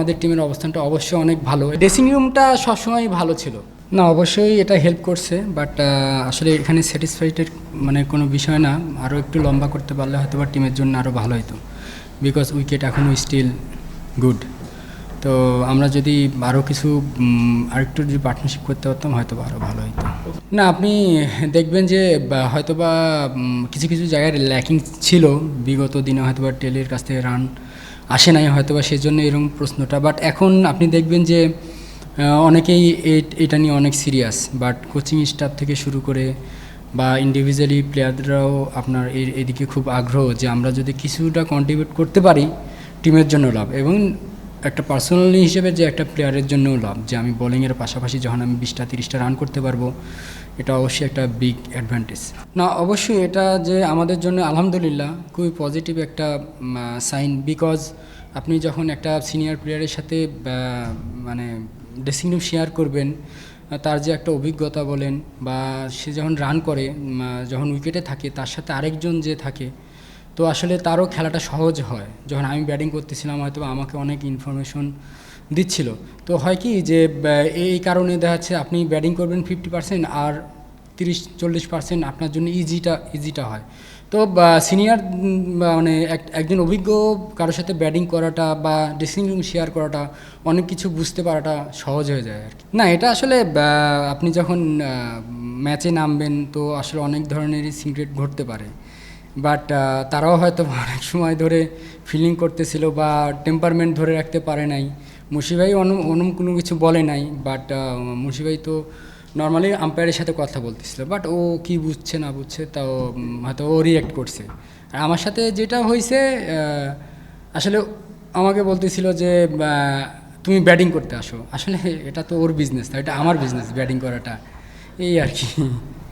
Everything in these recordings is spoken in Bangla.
আমাদের টিমের অবস্থানটা অবশ্যই অনেক ভালো। ড্রেসিং রুমটা সবসময় ভালো ছিল। না, অবশ্যই এটা হেল্প করছে, বাট আসলে এখানে স্যাটিসফাইডের মানে কোনো বিষয় না। আরও একটু লম্বা করতে পারলে হয়তো বা টিমের জন্য আরও ভালো হতো, বিকজ উইকেট এখনও স্টিল গুড। তো আমরা যদি আরও কিছু আরেকটু যদি পার্টনারশিপ করতে পারতাম হয়তো বা আরও ভালো হতো। না, আপনি দেখবেন যে হয়তো বা কিছু কিছু জায়গায় ল্যাকিং ছিল বিগত দিনে, হয়তো বা টেলের কাছ থেকে রান আসে নাই হয়তো বা, সেই জন্য এরকম প্রশ্নটা। বাট এখন আপনি দেখবেন যে অনেকেই এটা নিয়ে অনেক সিরিয়াস, বাট কোচিং স্টাফ থেকে শুরু করে বা ইন্ডিভিজুয়ালি প্লেয়াররাও আপনার এদিকে খুব আগ্রহ যে আমরা যদি কিছুটা কন্ট্রিবিউট করতে পারি টিমের জন্য লাভ, এবং একটা পার্সোনালি হিসেবে যে একটা প্লেয়ারের জন্যও লাভ, যে আমি বোলিংয়ের পাশাপাশি যখন আমি 20-30টা রান করতে পারবো, এটা অবশ্যই একটা বিগ অ্যাডভান্টেজ। না, অবশ্যই এটা যে আমাদের জন্য আলহামদুলিল্লাহ খুবই পজিটিভ একটা সাইন, বিকজ আপনি যখন একটা সিনিয়র প্লেয়ারের সাথে মানে ড্রেসিং রুম শেয়ার করবেন, তার যে একটা অভিজ্ঞতা বলেন বা সে যখন রান করে, যখন উইকেটে থাকে, তার সাথে আরেকজন যে থাকে, তো আসলে তারও খেলাটা সহজ হয়। যখন আমি ব্যাটিং করতেছিলাম হয়তো আমাকে অনেক ইনফরমেশন দিচ্ছিল, তো হয় কি যে এই কারণে দেখা যাচ্ছে আপনি ব্যাটিং করবেন 50% আর 30-40% আপনার জন্য ইজিটা হয়। তো সিনিয়র মানে একজন অভিজ্ঞ কারোর সাথে ব্যাটিং করাটা বা ড্রেসিং রুম শেয়ার করাটা, অনেক কিছু বুঝতে পারাটা সহজ হয়ে যায় আর কি। না, এটা আসলে আপনি যখন ম্যাচে নামবেন তো আসলে অনেক ধরনেরই সিক্রেট ঘটতে পারে, বাট তারাও হয়তো অনেক সময় ধরে ফিলিং করতেছিল বা টেম্পারমেন্ট ধরে রাখতে পারে নাই। মুশি ভাই অনম কোনো কিছু বলে নাই, বাট মুশি ভাই তো নর্মালি আম্পায়ারের সাথে কথা বলতেছিল, বাট ও কি বুঝছে না বুঝছে তাও হয়তো ও রিঅ্যাক্ট করছে। আর আমার সাথে যেটা হয়েছে, আসলে আমাকে বলতেছিল যে তুমি ব্যাটিং করতে আসো, আসলে এটা তো ওর বিজনেস, এটা আমার বিজনেস ব্যাটিং করাটা, এই আর কি।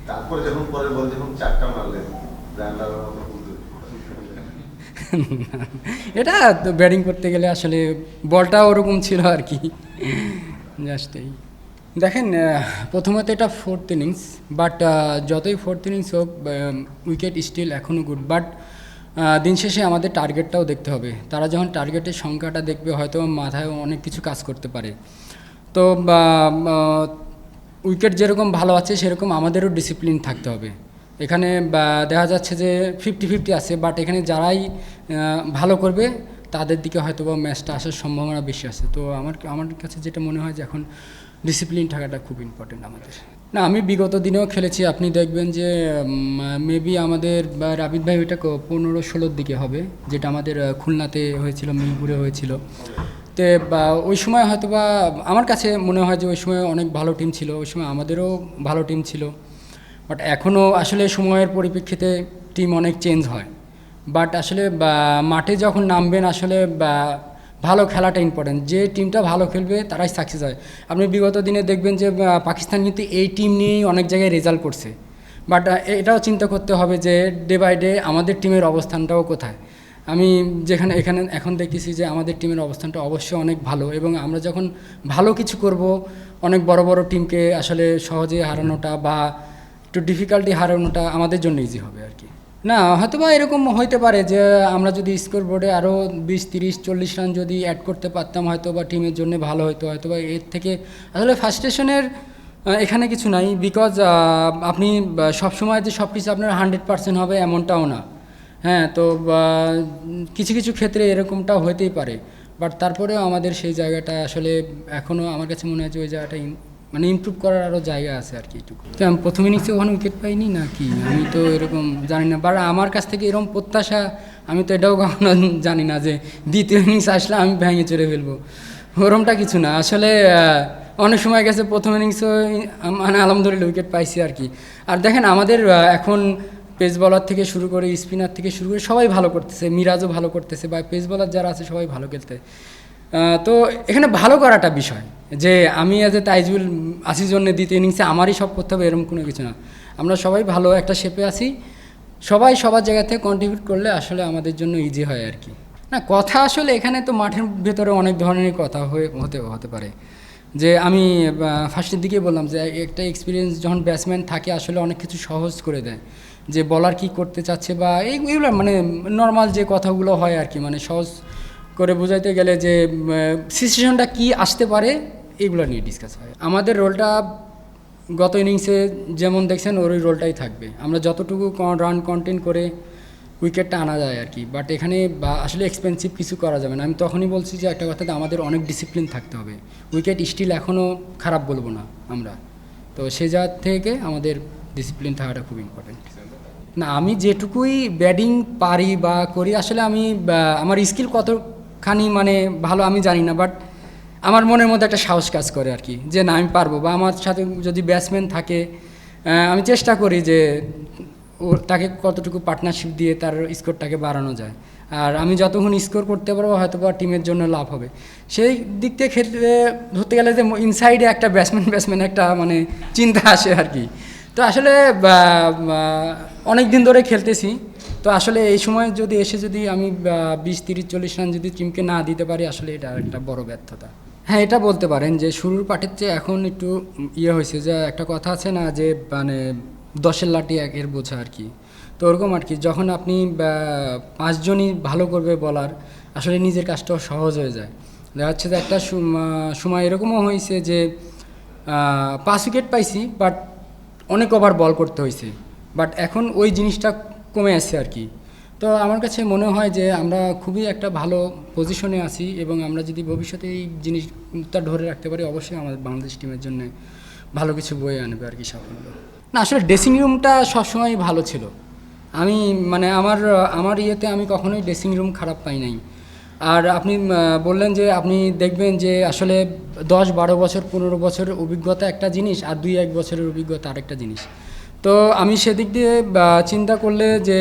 তারপরে যখন পরে বল যখন 4টা মারলেন, এটা তো ব্যাটিং করতে গেলে আসলে বলটা ওরকম ছিল আর কি, জাস্ট এই। দেখেন, প্রথমত এটা 4th ইনিংস, বাট যতই 4th ইনিংস হোক উইকেট স্টিল এখনও গুড, বাট দিন শেষে আমাদের টার্গেটটাও দেখতে হবে। তারা যখন টার্গেটের সংখ্যাটা দেখবে হয়তো মাথায় অনেক কিছু কাজ করতে পারে। তো উইকেট যেরকম ভালো আছে সেরকম আমাদেরও ডিসিপ্লিন থাকতে হবে। এখানে দেখা যাচ্ছে যে 50-50 আছে, বাট এখানে যারাই ভালো করবে তাদের দিকে হয়তো বা ম্যাচটা আসার সম্ভাবনা বেশি আছে। তো আমার কাছে যেটা মনে হয় যে এখন ডিসিপ্লিন থাকাটা খুব ইম্পর্টেন্ট আমাদের। না, আমি বিগত দিনেও খেলেছি, আপনি দেখবেন যে মেবি আমাদের রাবিদ ভাই ওইটা 15-16 দিকে হবে, যেটা আমাদের খুলনাতে হয়েছিল, মিরপুরে হয়েছিল। তো ওই সময় হয়তো বা আমার কাছে মনে হয় যে ওই সময় অনেক ভালো টিম ছিল, ওই সময় আমাদেরও ভালো টিম ছিল, বাট এখনও আসলে সময়ের পরিপ্রেক্ষিতে টিম অনেক চেঞ্জ হয়। বাট আসলে মাঠে যখন নামবেন আসলে ভালো খেলাটা ইম্পর্টেন্ট, যে টিমটা ভালো খেলবে তারাই সাকসেস হয়। আপনি বিগত দিনে দেখবেন যে পাকিস্তান কিন্তু এই টিম নিয়েই অনেক জায়গায় রেজাল্ট করছে, বাট এটাও চিন্তা করতে হবে যে ডে বাই ডে আমাদের টিমের অবস্থানটাও কোথায়। আমি এখানে এখন দেখতেছি যে আমাদের টিমের অবস্থানটা অবশ্যই অনেক ভালো, এবং আমরা যখন ভালো কিছু করব অনেক বড় বড় টিমকে আসলে সহজে হারানোটা বা একটু ডিফিকাল্টি হারানোটা আমাদের জন্য ইজি হবে আর কি। না, হয়তো বা এরকম হইতে পারে যে আমরা যদি স্কোর বোর্ডে আরও 20-30-40 রান যদি অ্যাড করতে পারতাম হয়তো বা টিমের জন্য ভালো হতো, হয়তো বা এর থেকে আসলে ফার্স্টেশনের এখানে কিছু নাই, বিকজ আপনি সবসময় যে সব কিছু আপনার 100% হবে এমনটাও না। হ্যাঁ, তো কিছু কিছু ক্ষেত্রে এরকমটাও হতেই পারে, বাট তারপরেও আমাদের সেই জায়গাটা আসলে এখনও আমার কাছে মনে হয় যে ওই জায়গাটা মানে ইমপ্রুভ করার আরও জায়গা আছে আর কি। এটুকু তো আমি প্রথম ইনিংসে ওখানে উইকেট পাইনি না কি, আমি তো এরকম জানি না, বাট আমার কাছ থেকে এরকম প্রত্যাশা আমি তো এটাও কখনো জানি না যে দ্বিতীয় ইনিংস আসলে আমি ভেঙে চড়ে ফেলবো, ওরমটা কিছু না। আসলে অনেক সময় গেছে প্রথম ইনিংসও মানে আলহামদুলিল্লাহ উইকেট পাইছি আর কি। আর দেখেন আমাদের এখন পেস বলার থেকে শুরু করে স্পিনার থেকে শুরু করে সবাই ভালো করতেছে, মিরাজও ভালো করতেছে, বা পেস বলার যারা আছে সবাই ভালো খেলতে। তো এখানে ভালো করাটা বিষয়, যে আমি অ্যাজ এ তাইজুল আসি জন্য দ্বিতীয় ইনিংসে আমারই সব করতে হবে এরকম কোনো কিছু না। আমরা সবাই ভালো একটা শেপে আছি, সবাই সবার জায়গা থেকে কন্ট্রিবিউট করলে আসলে আমাদের জন্য ইজি হয় আর কি। না, কথা আসলে এখানে তো মাঠের ভেতরে অনেক ধরনের কথা হতে পারে, যে আমি ফার্স্টের দিকে বললাম যে একটা এক্সপিরিয়েন্স যখন ব্যাটসম্যান থাকে আসলে অনেক কিছু সহজ করে দেয়, যে বলার কি করতে চাচ্ছে বা এইগুলো মানে নর্মাল যে কথাগুলো হয় আর কি, মানে সহজ করে বোঝাইতে গেলে যে সিচুয়েশনটা কি আসতে পারে এগুলো নিয়ে ডিসকাস হয়। আমাদের রোলটা গত ইনিংসে যেমন দেখছেন ওর ওই রোলটাই থাকবে, আমরা যতটুকু রান কন্টেন্ট করে উইকেটটা আনা যায় আর কি। বাট এখানে আসলে এক্সপেন্সিভ কিছু করা যাবে না। আমি তখনই বলছি যে একটা কথাতে আমাদের অনেক ডিসিপ্লিন থাকতে হবে। উইকেট স্টিল এখনও খারাপ বলবো না আমরা, তো সে জায়গা থেকে আমাদের ডিসিপ্লিন থাকাটা খুব ইম্পর্টেন্ট। না, আমি যেটুকুই ব্যাটিং পারি বা করি আসলে আমি আমার স্কিল কতখানি মানে ভালো আমি জানি না, বাট আমার মনের মধ্যে একটা সাহস কাজ করে আর কি, যে না আমি পারবো। বা আমার সাথে যদি ব্যাটসম্যান থাকে আমি চেষ্টা করি যে তাকে কতটুকু পার্টনারশিপ দিয়ে তার স্কোরটাকে বাড়ানো যায়। আর আমি যতক্ষণ স্কোর করতে পারবো হয়তো বা টিমের জন্য লাভ হবে। সেই দিক থেকে ক্ষেত্রে ধরতে গেলে যে ইনসাইডে একটা ব্যাটসম্যান একটা মানে চিন্তা আসে আর কি। তো আসলে অনেক দিন ধরে খেলতেছি, তো আসলে এই সময় যদি যদি আমি 20-30-40 রান যদি টিমকে না দিতে পারি আসলে এটা একটা বড় ব্যর্থতা। হ্যাঁ, এটা বলতে পারেন যে শুরুর পার্টের চেয়ে এখন একটু হয়েছে, যে একটা কথা আছে না যে মানে 10-এর লাঠি 1-এর বোঝা আর কি। তো ওরকম আর কি, যখন আপনি 5 জনই ভালো করবে বলার, আসলে নিজের কাজটাও সহজ হয়ে যায়। দেখা যাচ্ছে যে একটা সময় এরকমও হয়েছে যে 5 উইকেট পাইছি, বাট অনেক ওভার বল করতে হয়েছে, বাট এখন ওই জিনিসটা কমে আসছে আর কি। তো আমার কাছে মনে হয় যে আমরা খুবই একটা ভালো পজিশনে আছি, এবং আমরা যদি ভবিষ্যতে এই জিনিসটা ধরে রাখতে পারি অবশ্যই আমাদের বাংলাদেশ টিমের জন্য ভালো কিছু বয়ে আনবে আর কি, সাফল্য। না, আসলে ড্রেসিং রুমটা সবসময় ভালো ছিল। আমি মানে আমার ইয়েতে আমি কখনোই ড্রেসিং রুম খারাপ পাই নাই। আর আপনি বললেন যে আপনি দেখবেন যে আসলে 10-12 বছর 15 বছরের অভিজ্ঞতা একটা জিনিস, আর 2-1 বছরের অভিজ্ঞতা আরেকটা জিনিস। তো আমি সেদিক দিয়ে চিন্তা করলে যে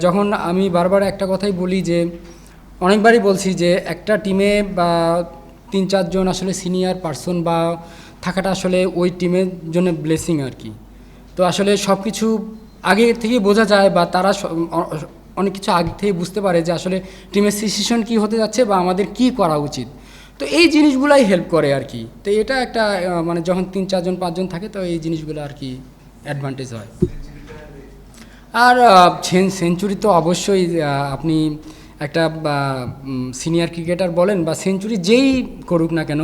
যখন আমি বারবার একটা কথাই বলি, যে অনেকবারই বলছি যে একটা টিমে 3-4 জন আসলে সিনিয়র পার্সন বা থাকাটা আসলে ওই টিমের জন্য ব্লেসিং আর কি। তো আসলে সব কিছু আগে থেকে বোঝা যায়, বা তারা অনেক কিছু আগে থেকে বুঝতে পারে যে আসলে টিমের সিচুয়েশন কী হতে যাচ্ছে বা আমাদের কি করা উচিত। তো এই জিনিসগুলাই হেল্প করে আর কি। তো এটা একটা মানে যখন 3-4 জন 5 জন থাকে তো এই জিনিসগুলো আর কি অ্যাডভান্টেজ হয়। আর সেঞ্চুরি তো অবশ্যই আপনি একটা সিনিয়র ক্রিকেটার বলেন বা সেঞ্চুরি যেই করুক না কেন,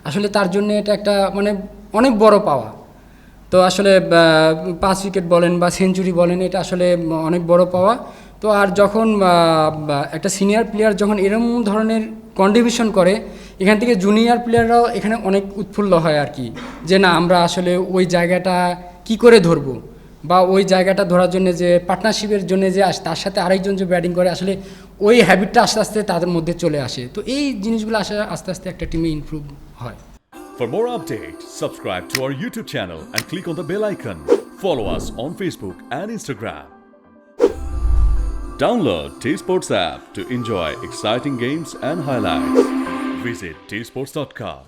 আসলে তার জন্য এটা একটা মানে অনেক বড় পাওয়া। তো আসলে 5 উইকেট বলেন বা সেঞ্চুরি বলেন, এটা আসলে অনেক বড় পাওয়া। তো আর যখন একটা সিনিয়র প্লেয়ার যখন এরকম ধরনের কন্ট্রিবিউশন করে, এখান থেকে জুনিয়র প্লেয়াররাও এখানে অনেক উৎফুল্ল হয় আর কি, যে না আমরা আসলে ওই জায়গাটা কি করে ধরবো, বা ওই জায়গাটা ধরার জন্য যে পার্টনারশিপের জন্য যে তার সাথে আরেকজন যে ব্যাটিং করে, আসলে ওই হ্যাবিটটা আস্তে আস্তে তাদের মধ্যে চলে আসে। তো এই জিনিসগুলো আস্তে আস্তে একটা টিমে ইমপ্রুভ হয়। For more updates, subscribe to our YouTube channel and click on the bell icon. Follow us on Facebook and Instagram. Download T-Sports app to enjoy exciting games and highlights. Visit tsports.com.